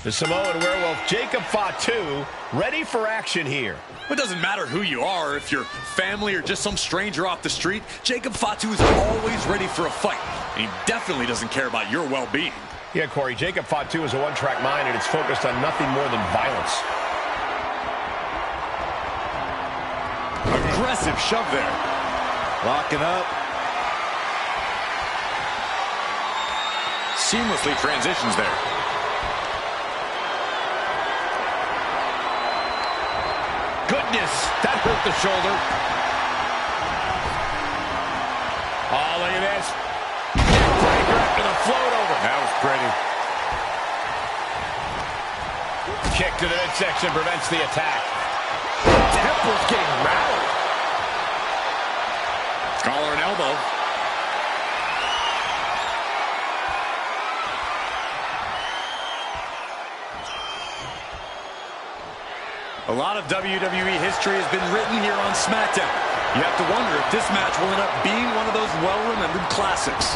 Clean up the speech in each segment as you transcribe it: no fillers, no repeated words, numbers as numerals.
The Samoan werewolf, Jacob Fatu, ready for action here. It doesn't matter who you are, if you're family or just some stranger off the street, Jacob Fatu is always ready for a fight. And he definitely doesn't care about your well-being. Yeah, Corey, Jacob Fatu is a one-track mind, and it's focused on nothing more than violence. Aggressive shove there. Locking up. Seamlessly transitions there. Goodness, that hurt the shoulder. Oh, look at this. Neckbreaker after the float over. That was pretty. Kick to the midsection prevents the attack. Temple's getting rattled. Collar and elbow. A lot of WWE history has been written here on SmackDown. You have to wonder if this match will end up being one of those well-remembered classics.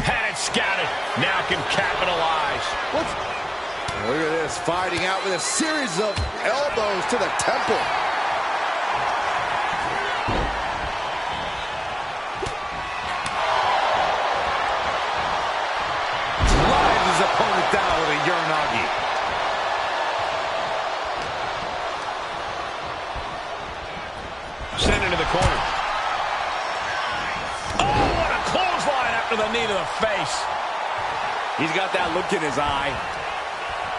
Had it scouted. Now can capitalize. Look at this, fighting out with a series of elbows to the temple. His opponent down with a Uranagi. Sent into the corner. Oh, what a clothesline after the knee to the face. He's got that look in his eye.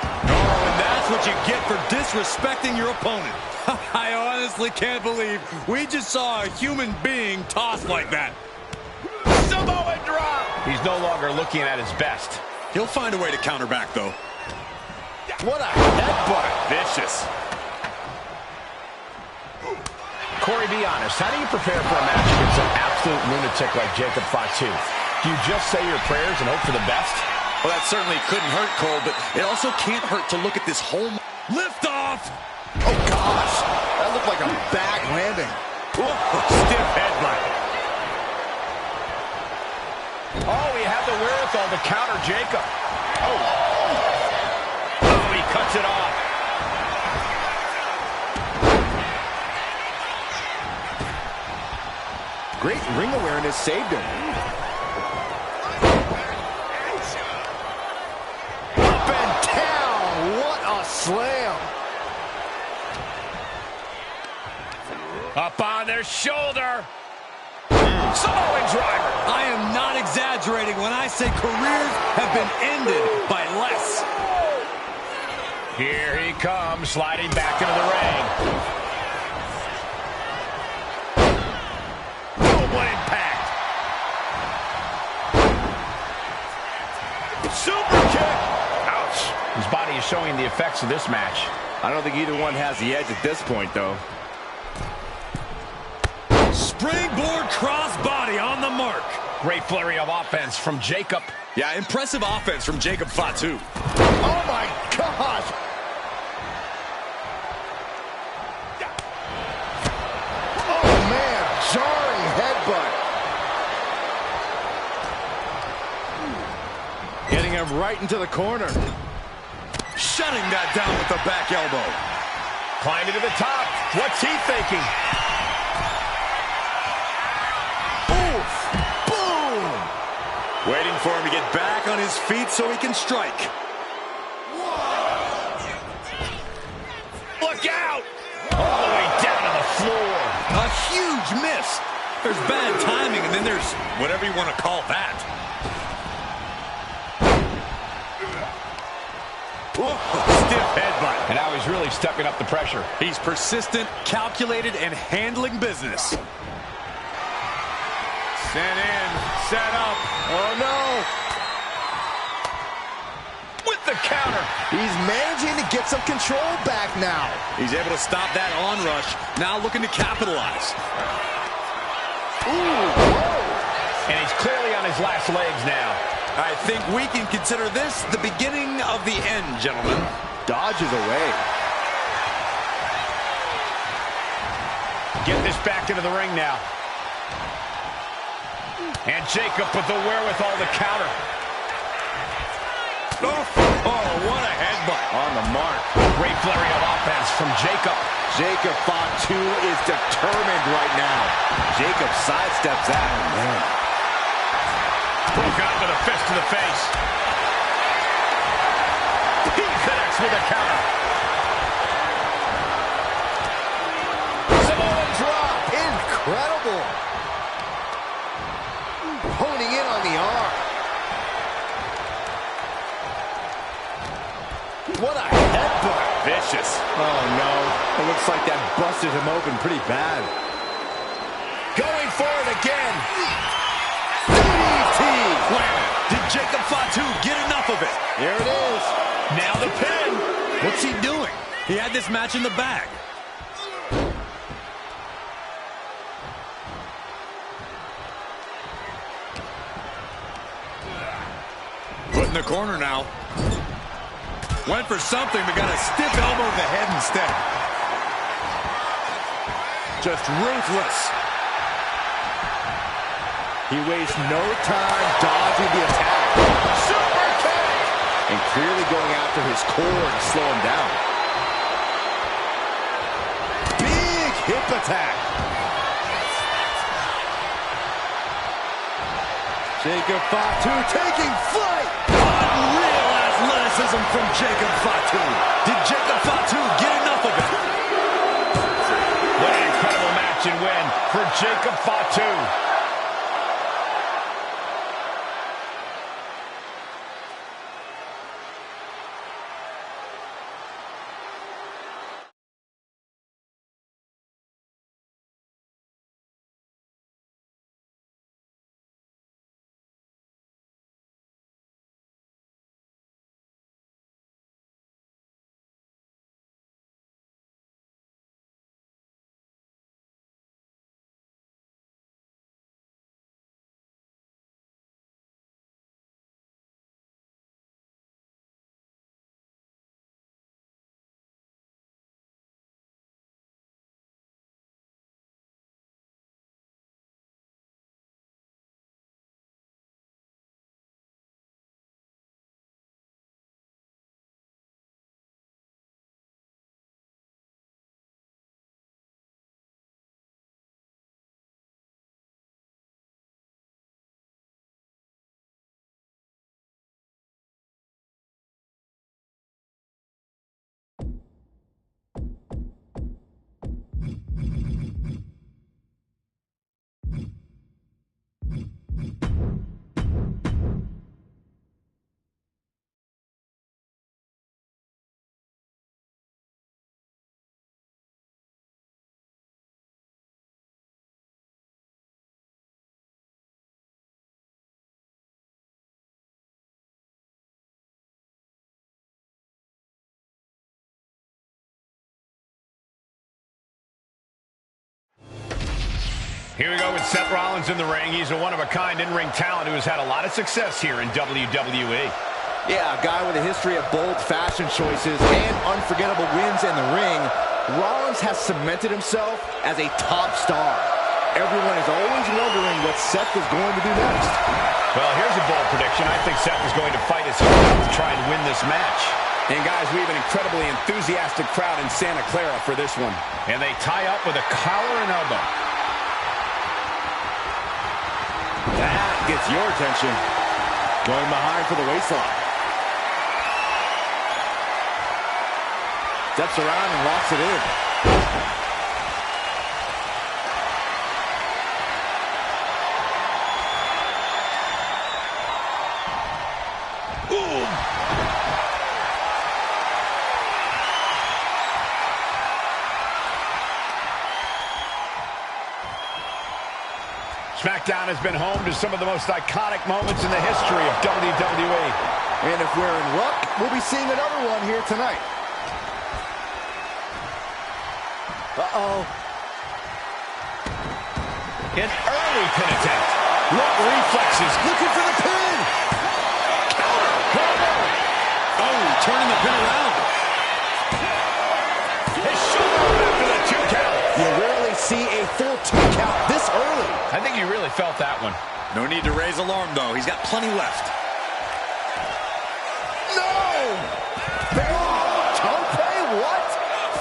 Oh, and that's what you get for disrespecting your opponent. I honestly can't believe we just saw a human being tossed like that. Samoan drop. He's no longer looking at his best. He'll find a way to counter back, though. What a headbutt. Vicious. Corey, be honest. How do you prepare for a match against an absolute lunatic like Jacob Fatu? Do you just say your prayers and hope for the best? Well, that certainly couldn't hurt, Cole, but it also can't hurt to look at this whole lift off. Oh, gosh. That looked like a back landing. Stiff headbutt. Oh, he had the wherewithal to counter Jacob. Oh, he cuts it off. Great ring awareness saved him. Up and down. What a slam. Up on their shoulder. Samoan driver. I am not exaggerating when I say careers have been ended by less. Here he comes, sliding back into the ring. Oh, what impact. Super kick. Ouch. His body is showing the effects of this match. I don't think either one has the edge at this point, though. Springboard crossbody on the mark. Great flurry of offense from Jacob. Yeah, impressive offense from Jacob Fatu. Oh, my gosh. Oh, man. Jarring headbutt. Getting him right into the corner. Shutting that down with the back elbow. Climbing to the top. What's he thinking? Waiting for him to get back on his feet so he can strike. Look out! All the way down to the floor. A huge miss. There's bad timing, and then there's whatever you want to call that. Stiff headbutt. And now he's really stepping up the pressure. He's persistent, calculated, and handling business. Sent in, set up. Oh, no. With the counter. He's managing to get some control back now. He's able to stop that onrush. Now looking to capitalize. Ooh, whoa. And he's clearly on his last legs now. I think we can consider this the beginning of the end, gentlemen. Dodges away. Get this back into the ring now. And Jacob with the wherewithal to counter. Oh, what a headbutt. On the mark. Great flurry of offense from Jacob. Jacob Fatu is determined right now. Jacob sidesteps that. Oh, man. Broke out with a fist to the face. He connects with a counter. Samoan drop. Incredible. Honing in on the arm. What a headbutt. Vicious. Oh, no. It looks like that busted him open pretty bad. Going for it again. DDT. Wow. Did Jacob Fatu get enough of it? There it is. Now the pin. What's he doing? He had this match in the bag. Put in the corner now. Went for something, but got a stiff elbow to the head instead. Just ruthless. He wastes no time dodging the attack. Super kick! And clearly going after his core to slow him down. Big hip attack. Jacob Fatu taking flight. Unreal athleticism from Jacob Fatu. Did Jacob Fatu get enough of it? What an incredible match and win for Jacob Fatu. Here we go with Seth Rollins in the ring. He's a one-of-a-kind in-ring talent who has had a lot of success here in WWE. Yeah, a guy with a history of bold fashion choices and unforgettable wins in the ring. Rollins has cemented himself as a top star. Everyone is always wondering what Seth is going to do next. Well, here's a bold prediction. I think Seth is going to fight his heart out to try and win this match. And guys, we have an incredibly enthusiastic crowd in Santa Clara for this one. And they tie up with a collar and elbow. That gets your attention. Going behind for the waistlock. Steps around and locks it in. SmackDown has been home to some of the most iconic moments in the history of WWE. And if we're in luck, we'll be seeing another one here tonight. Uh-oh. An early pin attempt. What reflexes? Looking for the pin. Oh, turning the pin around. His shoulder after the 2 count. You rarely see a full 2 count this early. I think he really felt that one. No need to raise alarm, though. He's got plenty left. No! Tope, what?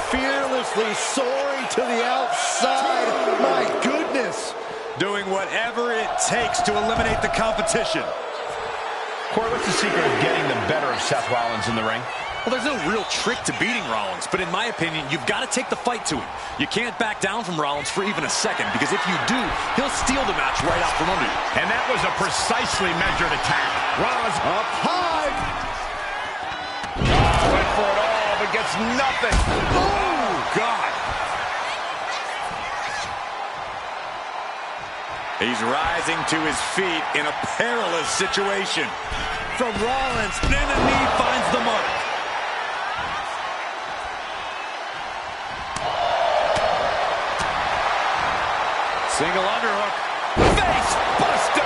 Fearlessly soaring to the outside. My goodness. Doing whatever it takes to eliminate the competition. Corey, what's the secret of getting the better of Seth Rollins in the ring? Well, there's no real trick to beating Rollins, but in my opinion, you've got to take the fight to him. You can't back down from Rollins for even a second, because if you do, he'll steal the match right out from under you. And that was a precisely measured attack. Rollins up high. Oh, went for it all, but gets nothing. Oh, God. He's rising to his feet in a perilous situation. From Rollins, and the knee finds the mark. Single underhook. Face buster.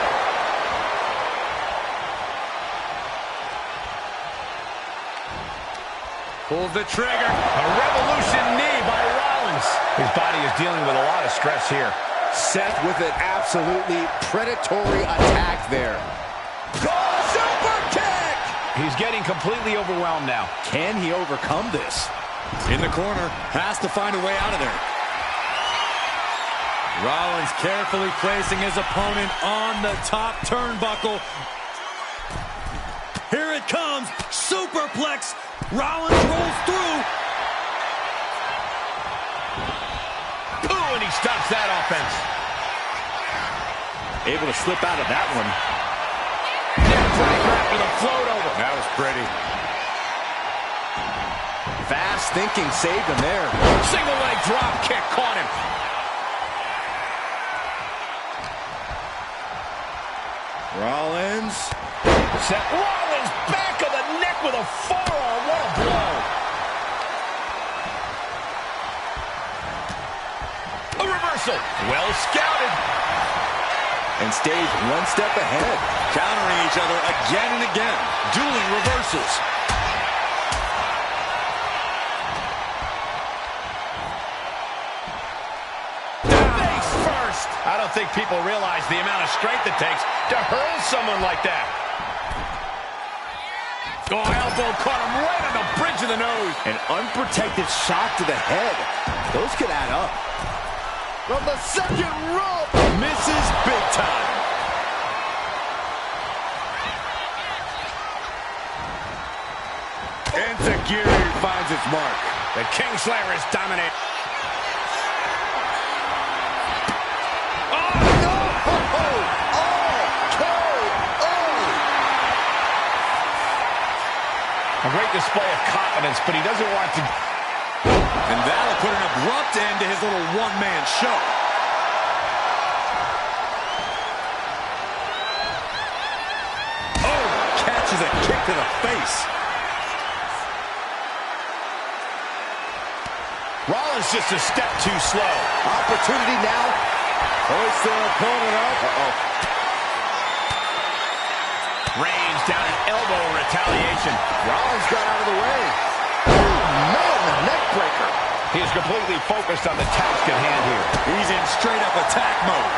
Pulls the trigger. A revolution knee by Rollins. His body is dealing with a lot of stress here. Seth with an absolutely predatory attack there. Oh, super kick! He's getting completely overwhelmed now. Can he overcome this? In the corner, has to find a way out of there. Rollins carefully placing his opponent on the top turnbuckle. Here it comes, superplex. Rollins rolls through. Ooh, and he stops that offense. Able to slip out of that one. Neckbreaker after the float over. That was pretty. Fast thinking saved him there. Single leg drop kick caught him. Rollins. Seth Rollins back of the neck with a forearm. What a blow. A reversal. Well scouted. And stays one step ahead. Countering each other again and again. Dueling reversals. Face first. I don't think people realize the amount of strength it takes to hurl someone like that. Oh, elbow caught him right on the bridge of the nose. An unprotected shot to the head. Those could add up. From the second rope. Misses big time. Enziguri finds its mark. The Kingslayer is dominant. A great display of confidence, but he doesn't want to. And that'll put an abrupt end to his little one-man show. Oh, catches a kick to the face. Rollins just a step too slow. Opportunity now. Hoist their opponent up. Reigns down an elbow in retaliation. Rollins got out of the way. Oh, man, the neck breaker. He is completely focused on the task at hand here. He's in straight-up attack mode.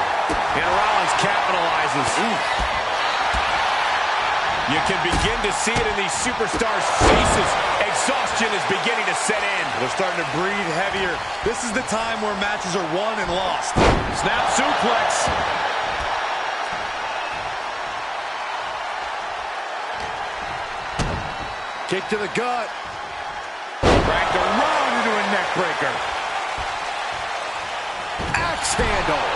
And Rollins capitalizes. You can begin to see it in these superstars' faces. Exhaustion is beginning to set in. They're starting to breathe heavier. This is the time where matches are won and lost. Snap suplex. Kick to the gut. Cracked around into a neck breaker. Axe handle.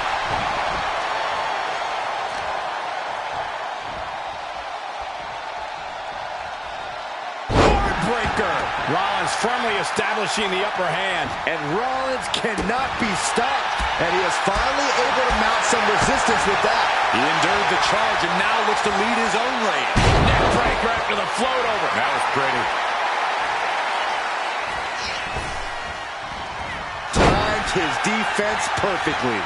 Breaker. Rollins firmly establishing the upper hand. And Rollins cannot be stopped. And he is finally able to mount some resistance with that. He endured the charge and now looks to lead his own reign. Neck breaker after the float over. That was pretty. Timed his defense perfectly.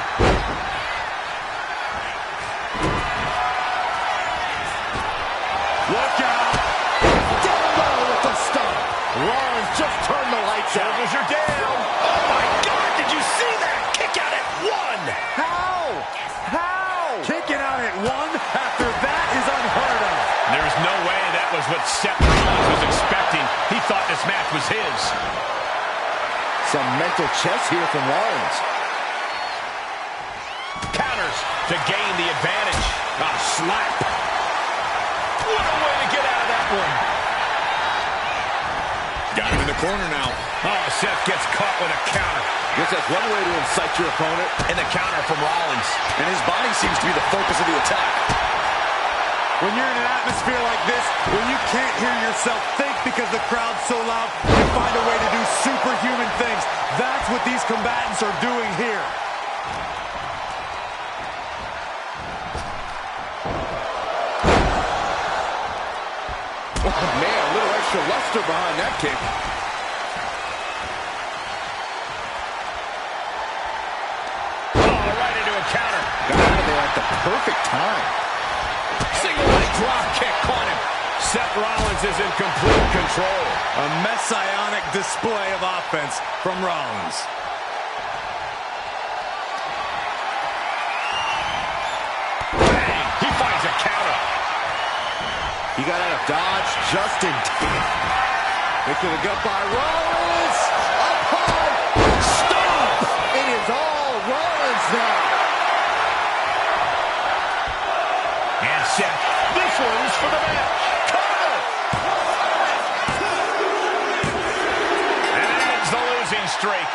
Look out. Down low with the stomp. Rollins just turned the lights out. Shoulders are down. Oh, my God. Did you see that? Kick out at one. How? How? Kicking out at one. Some mental chess here from Rollins. Counters to gain the advantage. A slap. What a way to get out of that one. Got him in the corner now. Oh, Seth gets caught with a counter. Guess that's one way to incite your opponent. And the counter from Rollins. And his body seems to be the focus of the attack. When you're in an atmosphere like this, where you can't hear yourself think because the crowd's so loud, you find a way to do superhuman things. That's what these combatants are doing here. Oh, man, a little extra luster behind that kick. Oh, right into a counter. Got out of there at the perfect time. Single leg drop kick caught him. Seth Rollins is in complete control. A messianic display of offense from Rollins. Bang! He finds a counter. He got out of dodge just in time. Into the gut by Rollins. Up high. Stop! It is all Rollins now. And Seth, this one's for the match. Cover! And it ends the losing streak.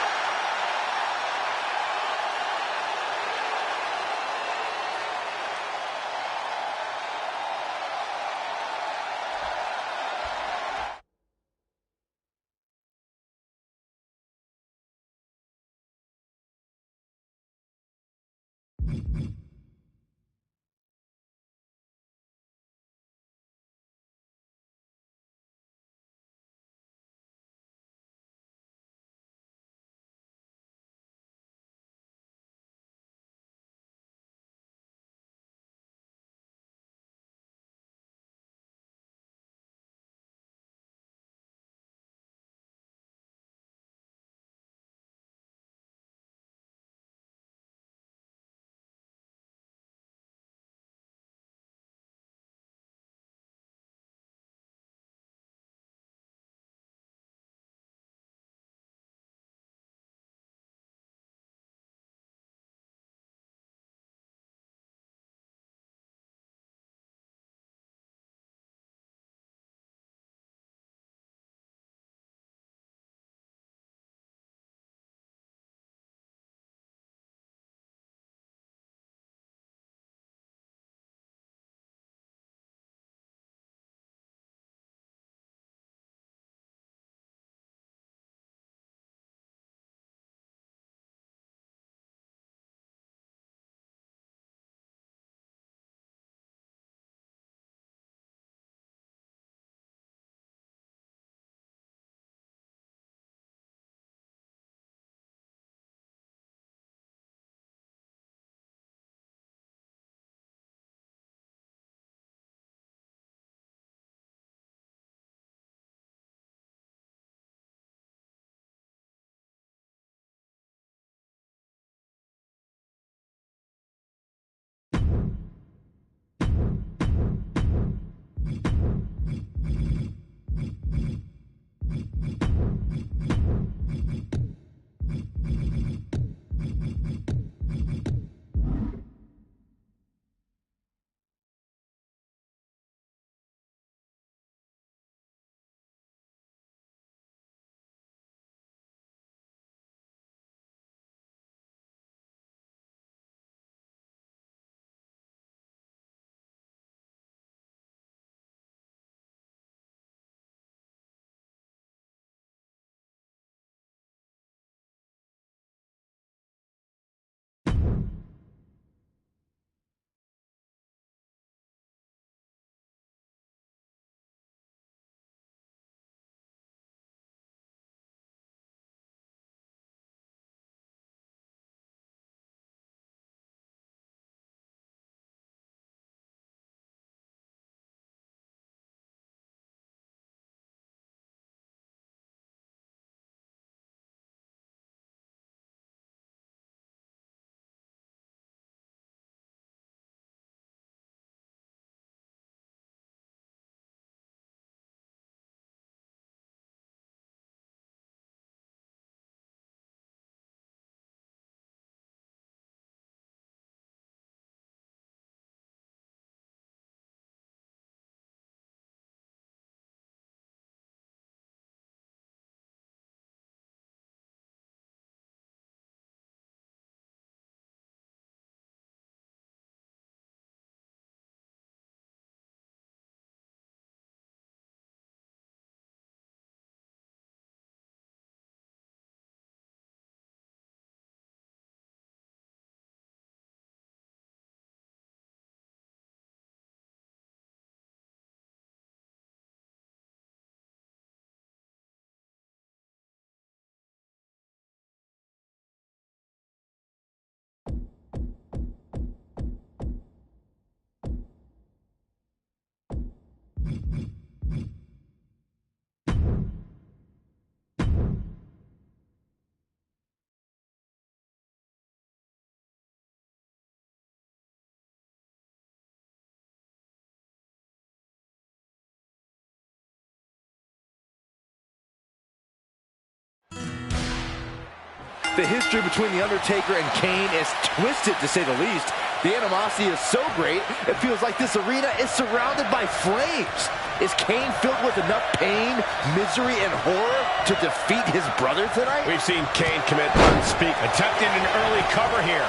The history between The Undertaker and Kane is twisted, to say the least. The animosity is so great, it feels like this arena is surrounded by flames. Is Kane filled with enough pain, misery, and horror to defeat his brother tonight? We've seen Kane commit unspeakable, attempting an early cover here.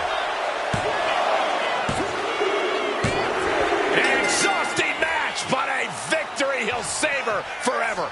An exhausting match, but a victory he'll savor forever.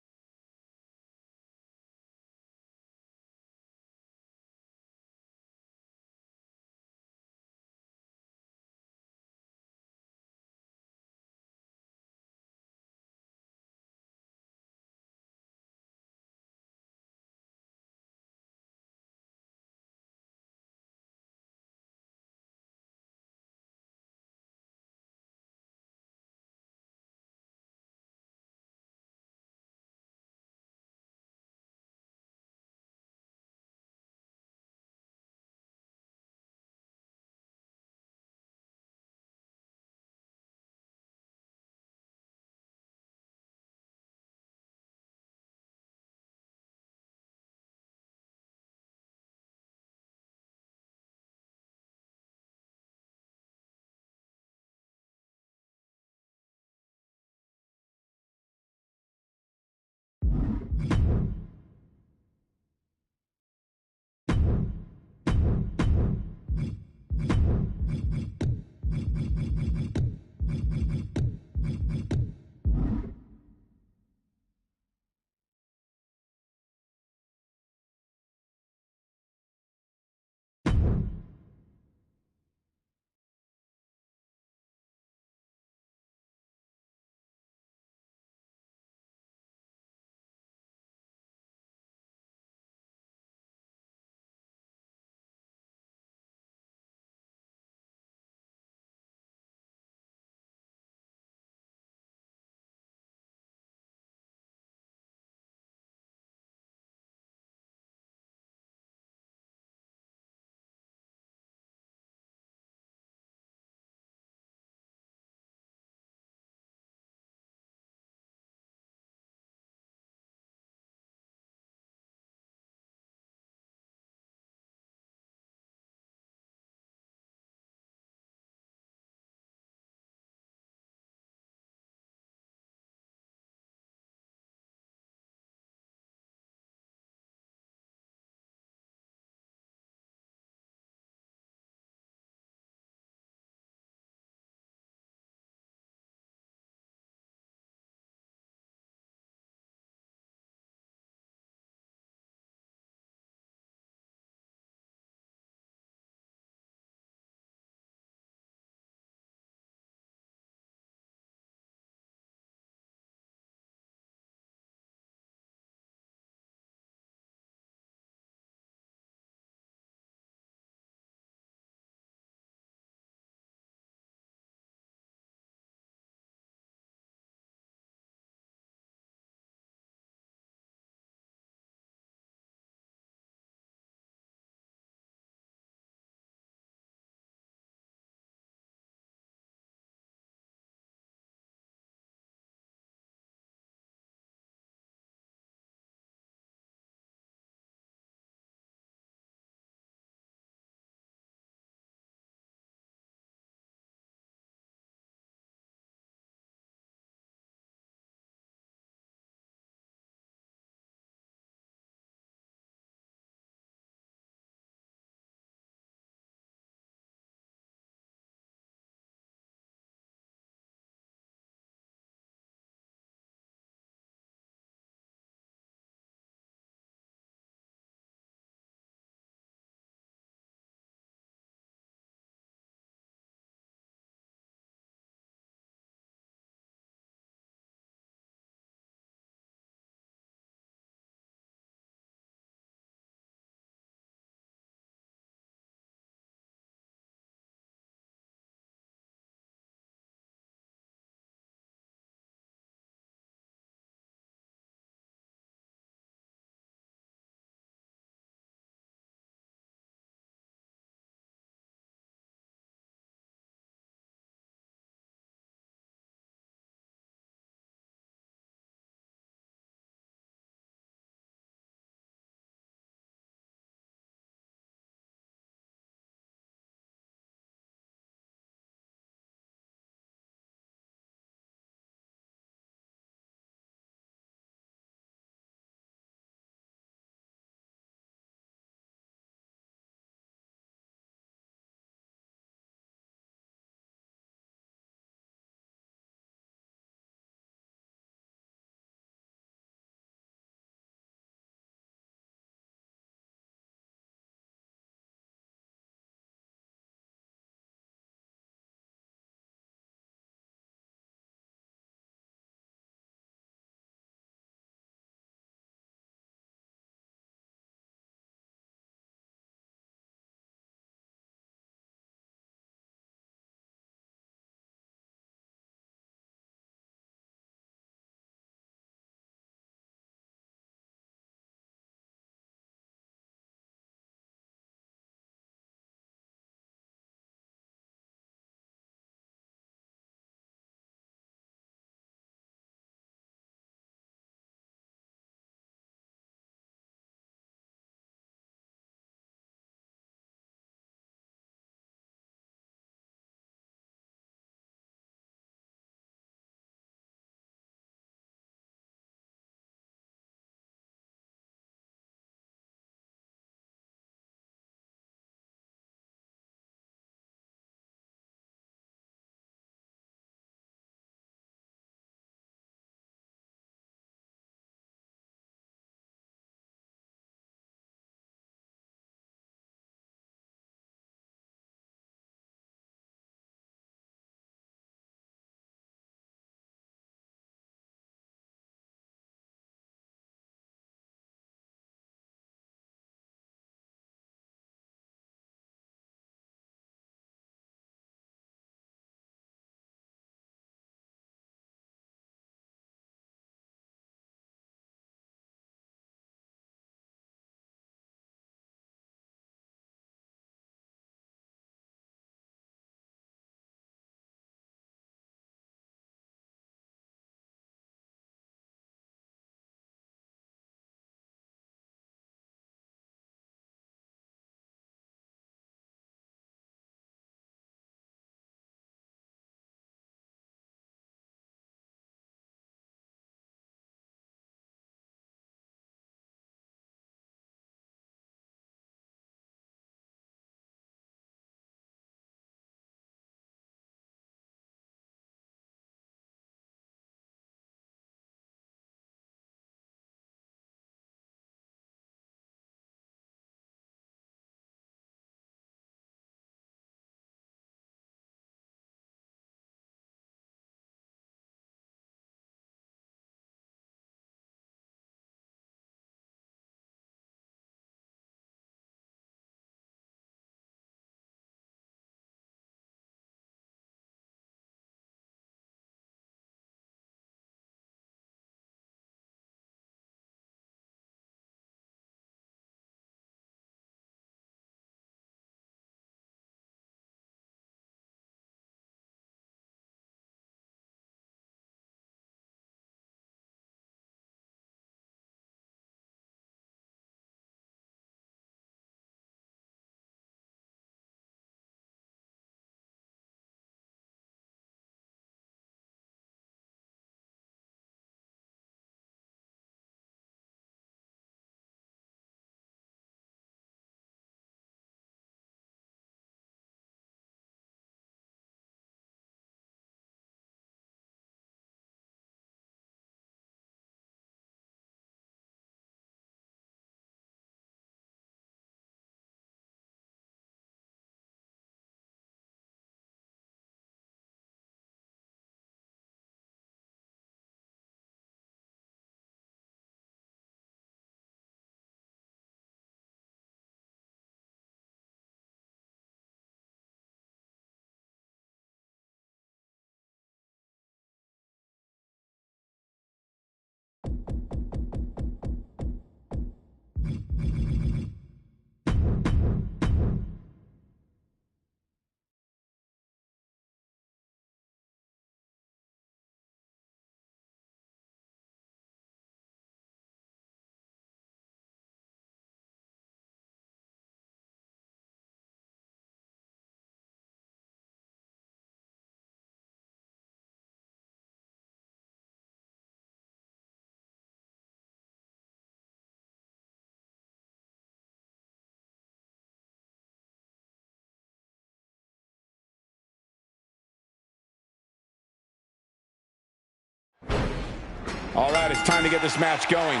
All right, it's time to get this match going.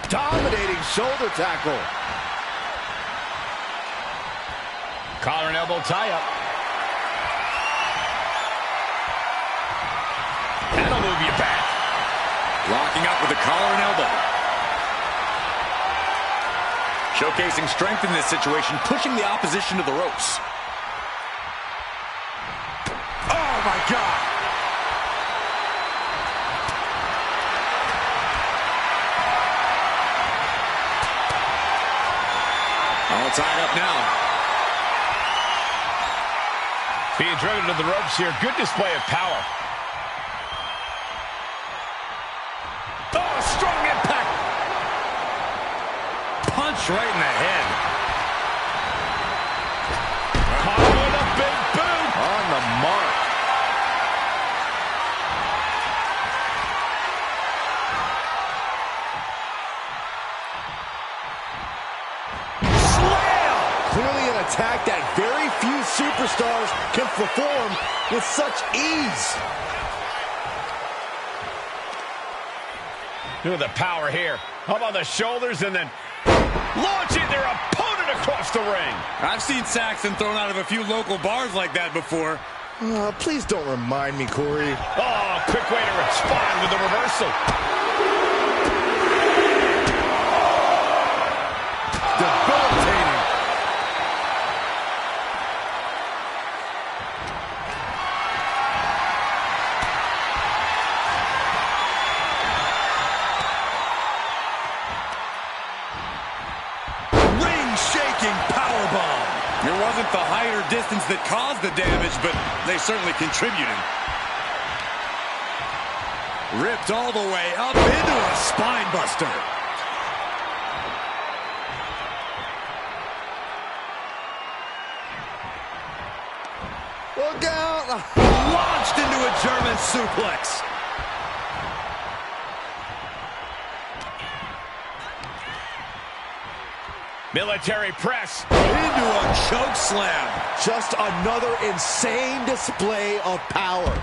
Dominating shoulder tackle. Collar and elbow tie-up. That'll move you back. Locking up with the collar and elbow. Showcasing strength in this situation, pushing the opposition to the ropes. Oh, my God. All tied up now. Being driven to the ropes here. Good display of power. Oh, strong impact. Punch right in the head. Caught with a big boot. On the mark. Slam! Clearly an attack that very few superstars can perform with such ease. Look at the power here. Up on the shoulders and then launching their opponent across the ring. I've seen Saxton thrown out of a few local bars like that before. Please don't remind me, Corey. Oh, quick way to respond with the reversal. Debilitating. Ring-shaking powerbomb. It wasn't the height or distance that caused the damage, but they certainly contributed. Ripped all the way up into a spine buster. Look out. Launched into a German suplex. Military press. Into a choke slam. Just another insane display of power.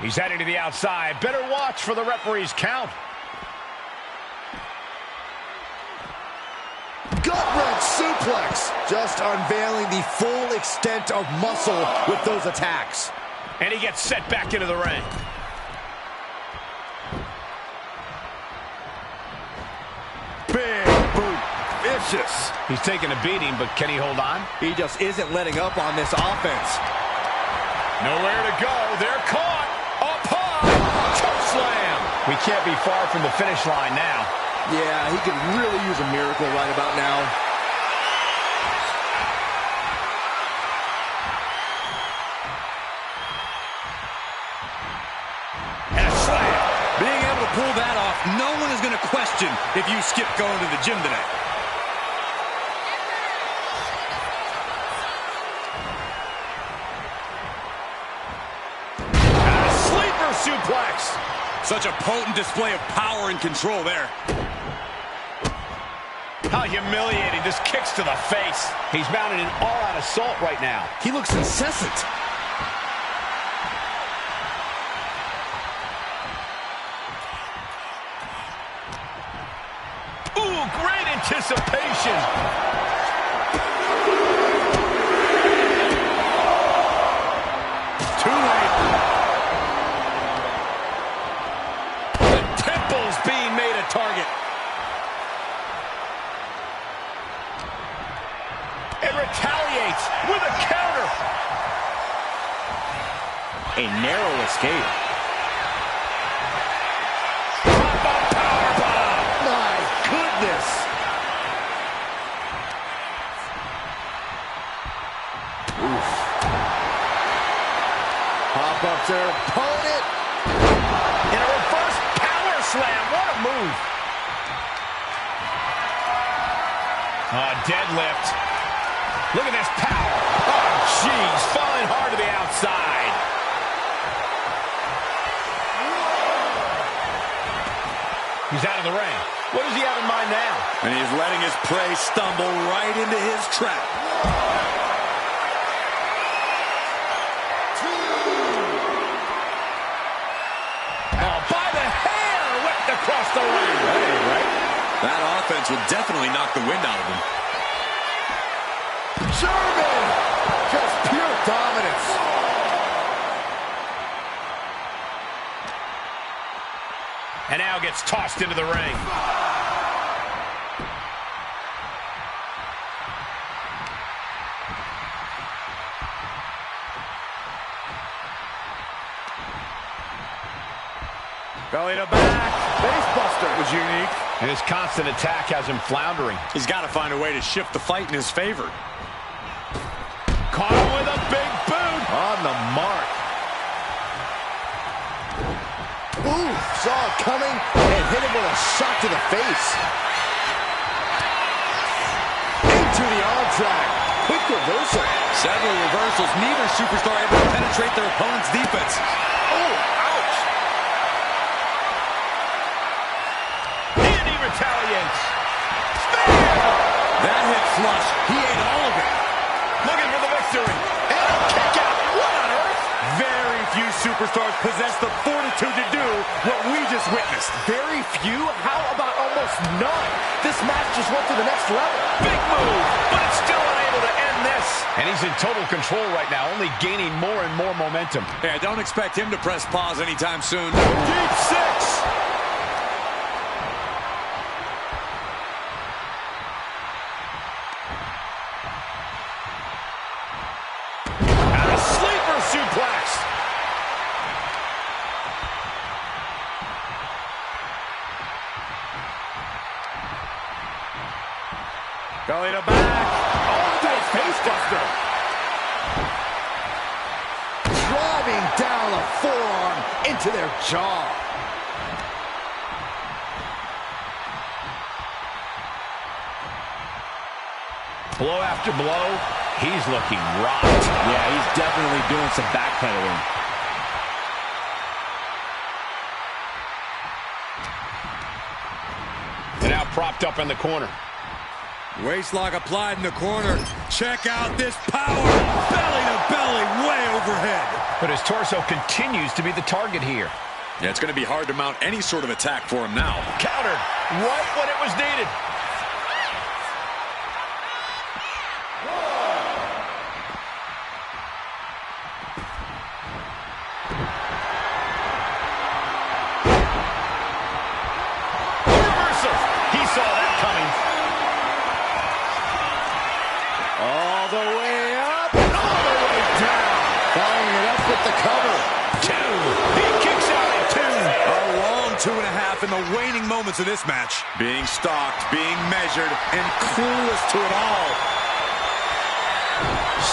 He's heading to the outside. Better watch for the referee's count. Gut-wrench suplex. Just unveiling the full extent of muscle with those attacks. And he gets set back into the ring. Big boot. Vicious. He's taking a beating, but can he hold on? He just isn't letting up on this offense. Nowhere to go. They're caught. Up high. Choke slam. We can't be far from the finish line now. Yeah, he could really use a miracle right about now. And a slam. Being able to pull that off, no one is going to question if you skip going to the gym today. And a sleeper suplex. Such a potent display of power and control there. How humiliating. Just kicks to the face. He's mounting an all-out assault right now. He looks incessant. Ooh, great anticipation. Too late. The temple's being made a target. And retaliates with a counter. A narrow escape. Pop-up powerbomb. My goodness. Oof. Pop up their opponent. In a reverse power slam. What a move. Deadlift. Look at this power. Oh, jeez. Falling hard to the outside. He's out of the ring. What does he have in mind now? And he's letting his prey stumble right into his trap. 2, offense will definitely knock the wind out of him. German! Just pure dominance. And now gets tossed into the ring. Belly to back. Facebuster was unique. And his constant attack has him floundering. He's got to find a way to shift the fight in his favor. Caught him with a big boot. On the mark. Ooh, saw it coming and hit him with a shot to the face. Into the arm drag. Quick reversal. Several reversals. Neither superstar able to penetrate their opponent's defense. Oh, ouch. And he retaliates. That hit flush. He ate all of it. Looking for the victory. And a kick out. What on earth? Very few superstars possess the fortitude to do what we just witnessed. Very few? How about almost none? This match just went to the next level. Big move, but it's still unable to end this. And he's in total control right now, only gaining more and more momentum. Yeah, don't expect him to press pause anytime soon. Deep six. And a sleeper suplex. Belly to back. Oh, nice facebuster. Driving down the forearm into their jaw. Blow after blow, he's looking rocked. Yeah, he's definitely doing some backpedaling. And now propped up in the corner. Waistlock applied in the corner. Check out this power. Belly to belly, way overhead. But his torso continues to be the target here. Yeah, it's going to be hard to mount any sort of attack for him now. Countered right when it was needed. Reversal. He saw that coming. All the way up and all the way down. Following it up with the cover. Two. He kicks out at two. A long 2.5 in the waning moments of this match. Being stalked, being measured, and clueless to it all.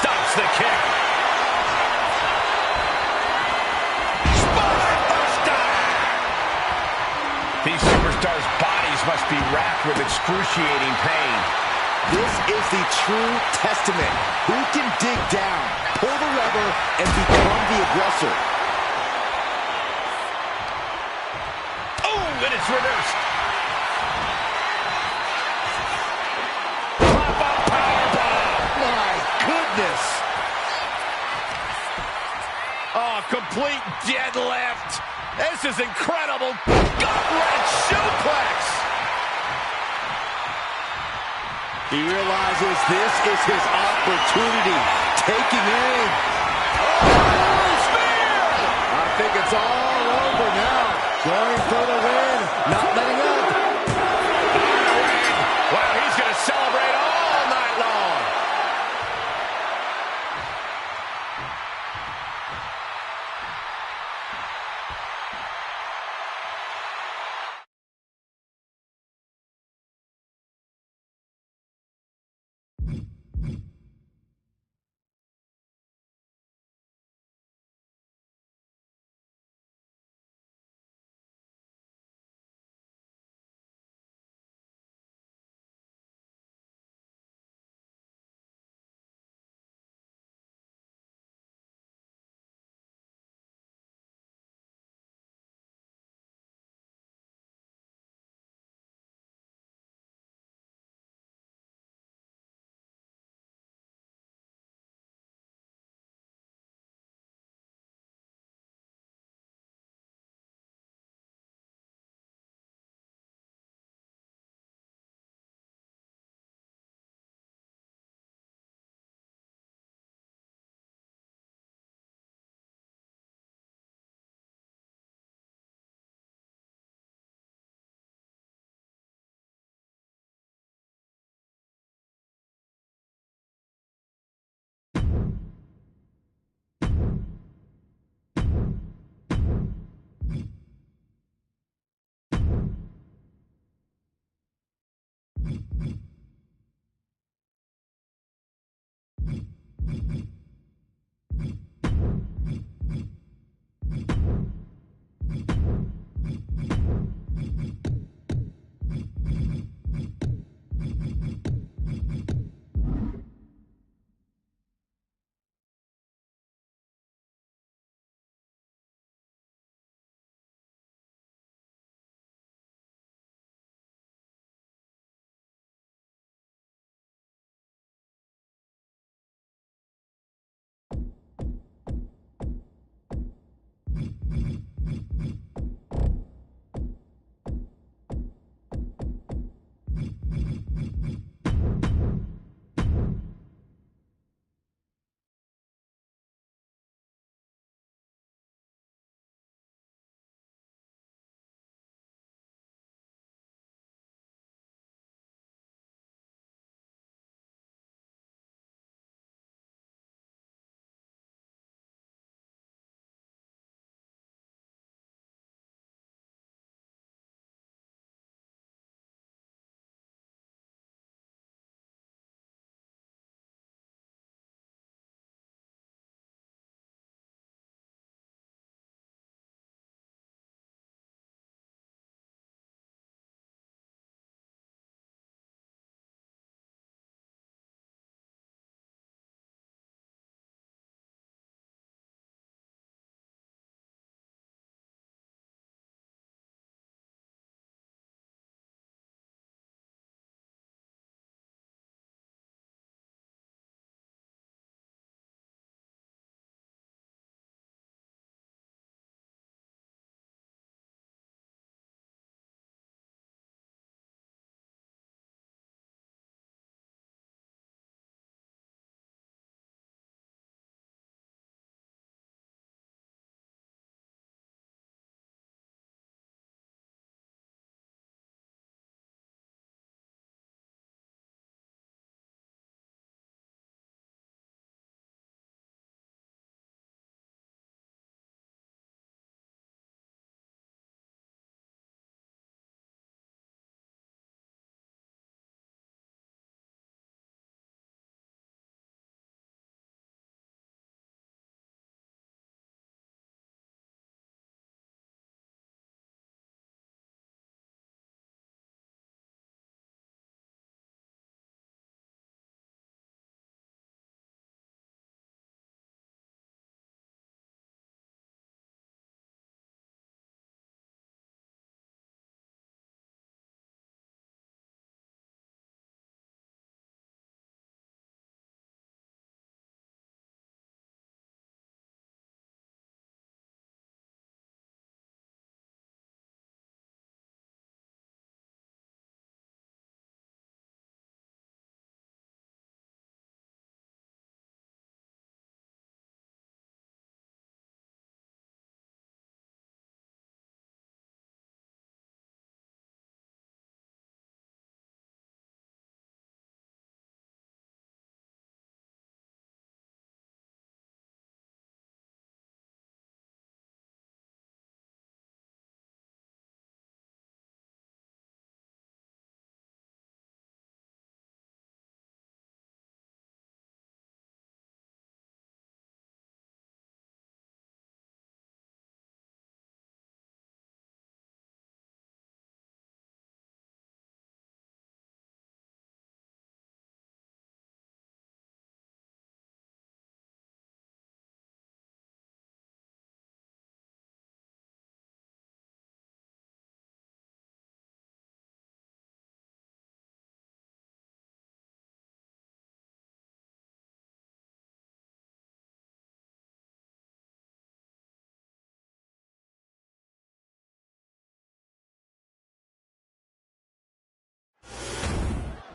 Stops the kick. Spinebuster. These superstars' bodies must be racked with excruciating pain. This is the true testament. Who can dig down, pull the lever, and become the aggressor? Oh, and it's reversed. Pop-up powerbomb. My goodness. Oh, complete deadlift. This is incredible. Gut-wrench suplex. He realizes this is his opportunity. Taking aim. Oh, spear! I think it's all over now. Going for the win. Not letting up. Wow, he's going to celebrate all night long.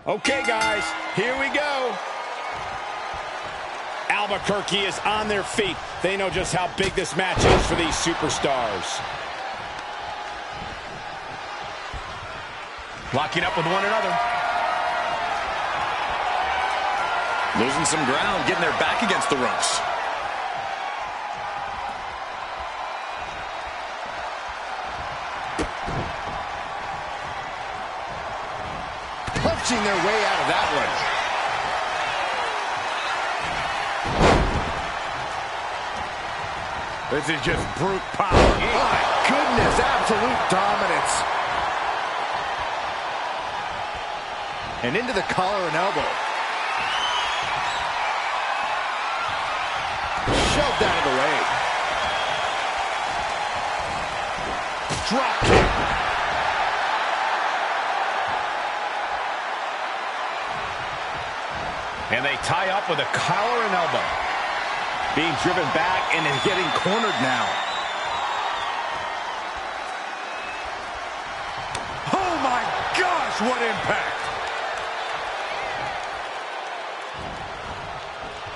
Okay, guys, here we go. Albuquerque is on their feet. They know just how big this match is for these superstars. Locking up with one another. Losing some ground, getting their back against the ropes. Punching their way out of that one. This is just brute power. My goodness, absolute dominance. And into the collar and elbow. Shoved out of the way. Drop kick. And they tie up with a collar and elbow. Being driven back and getting cornered now. Oh my gosh, what impact!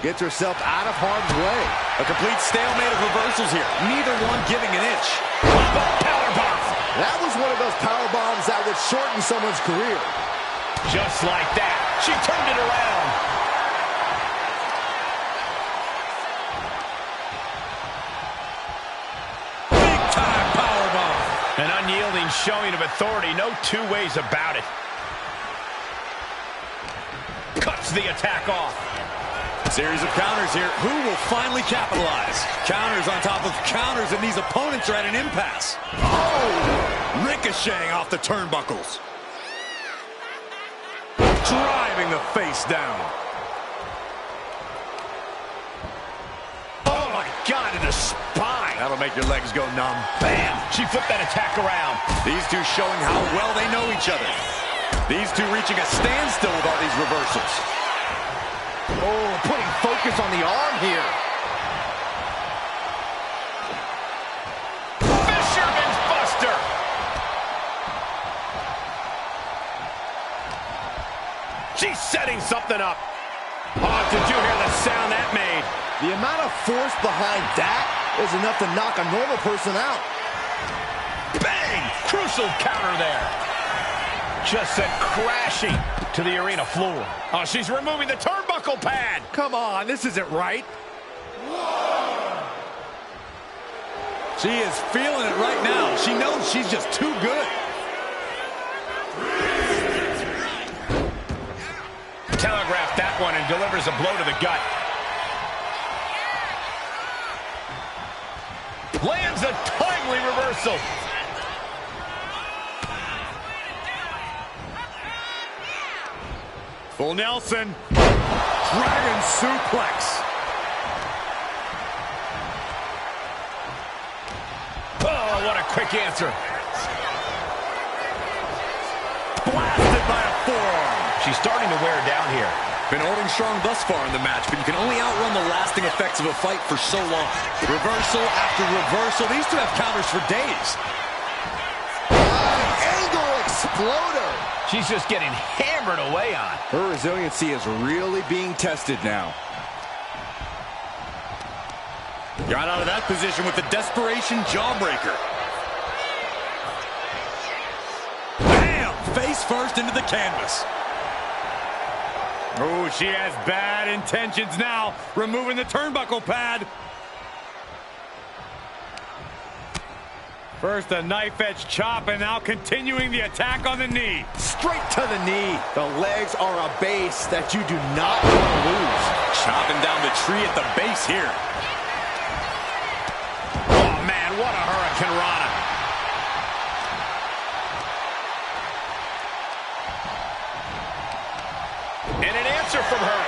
Gets herself out of harm's way. A complete stalemate of reversals here. Neither one giving an inch. Powerbomb. That was one of those power bombs that would shorten someone's career. Just like that. She turned it around. Big time powerbomb. An unyielding showing of authority. No two ways about it. Cuts the attack off. Series of counters here. Who will finally capitalize? Counters on top of counters, and these opponents are at an impasse. Oh! Ricocheting off the turnbuckles. Driving the face down. Oh, my God, to the spine. That'll make your legs go numb. Bam! She flipped that attack around. These two showing how well they know each other. These two reaching a standstill with all these reversals. Oh, putting focus on the arm here. Fisherman's Buster. She's setting something up. Oh, did you hear the sound that made? The amount of force behind that is enough to knock a normal person out. Bang! Crucial counter there. Just sent crashing to the arena floor. Oh, she's removing the turnbuckle pad. Come on, this isn't right. She is feeling it right now. She knows she's just too good. Telegraphed that one and delivers a blow to the gut. Lands a timely reversal. Full Nelson. Dragon suplex. Oh, what a quick answer. Blasted by a forearm. She's starting to wear down here. Been holding strong thus far in the match, but you can only outrun the lasting effects of a fight for so long. Reversal after reversal. These two have counters for days. Angle exploder. She's just getting hammered away on. Her resiliency is really being tested now. Got out of that position with the desperation jawbreaker. Bam! Face first into the canvas. Oh, she has bad intentions now. Removing the turnbuckle pad. First a knife-edge chop, and now continuing the attack on the knee. Straight to the knee. The legs are a base that you do not want to lose. Chopping down the tree at the base here. Oh, man, what a Hurricane Rana. And an answer from her.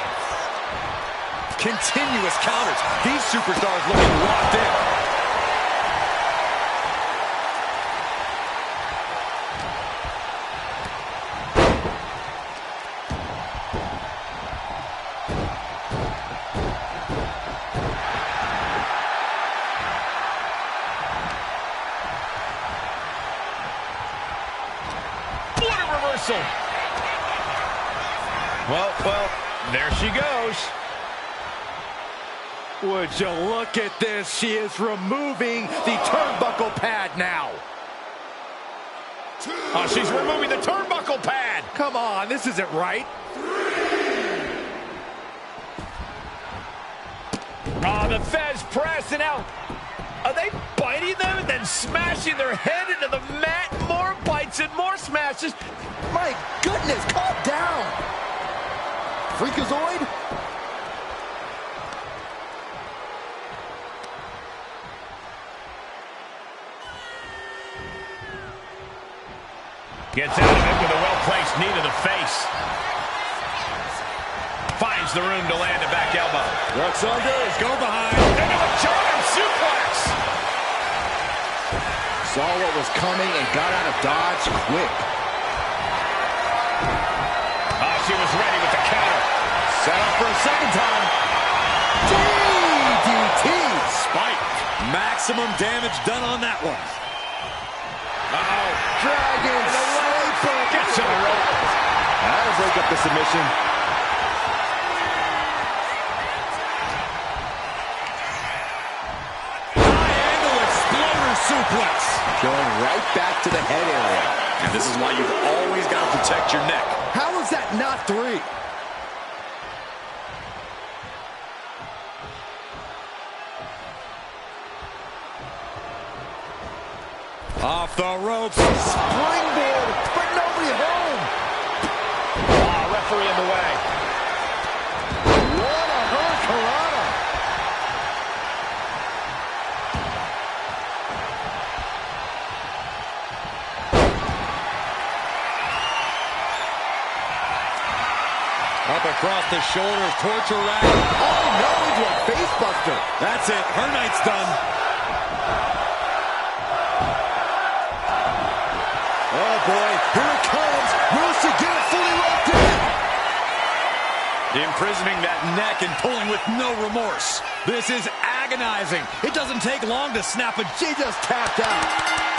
Continuous counters. These superstars looking locked in. Well, there she goes. Would you look at this? She is removing the turnbuckle pad now. Oh, she's removing the turnbuckle pad. Come on, this isn't right. Oh, the Fez press, and now are they biting them and then smashing their head into the mat? More bites and more smashes. My goodness, calm down. Freakazoid? Gets out of it with a well-placed knee to the face. Finds the room to land a back elbow. Looks under. Go behind. Into a German suplex. Saw what was coming and got out of dodge quick. She was ready with the counter. Set up for a second time. DDT. Spike. Maximum damage done on that one. Uh-oh. Dragon Sleeper. Gets to the rope. That'll break up the submission. High-angle exploder suplex. Going right back to the head area. And this is why you've always got to protect your neck. How is that not 3? Off the ropes. Springboard, but nobody home. Referee in the way. What a hurricanrana. Up across the shoulders, torture rack. Oh no, into a face buster. That's it. Her night's done. Oh boy, here it comes. Will she get it fully locked in? Imprisoning that neck and pulling with no remorse. This is agonizing. It doesn't take long to snap a... She just tapped out.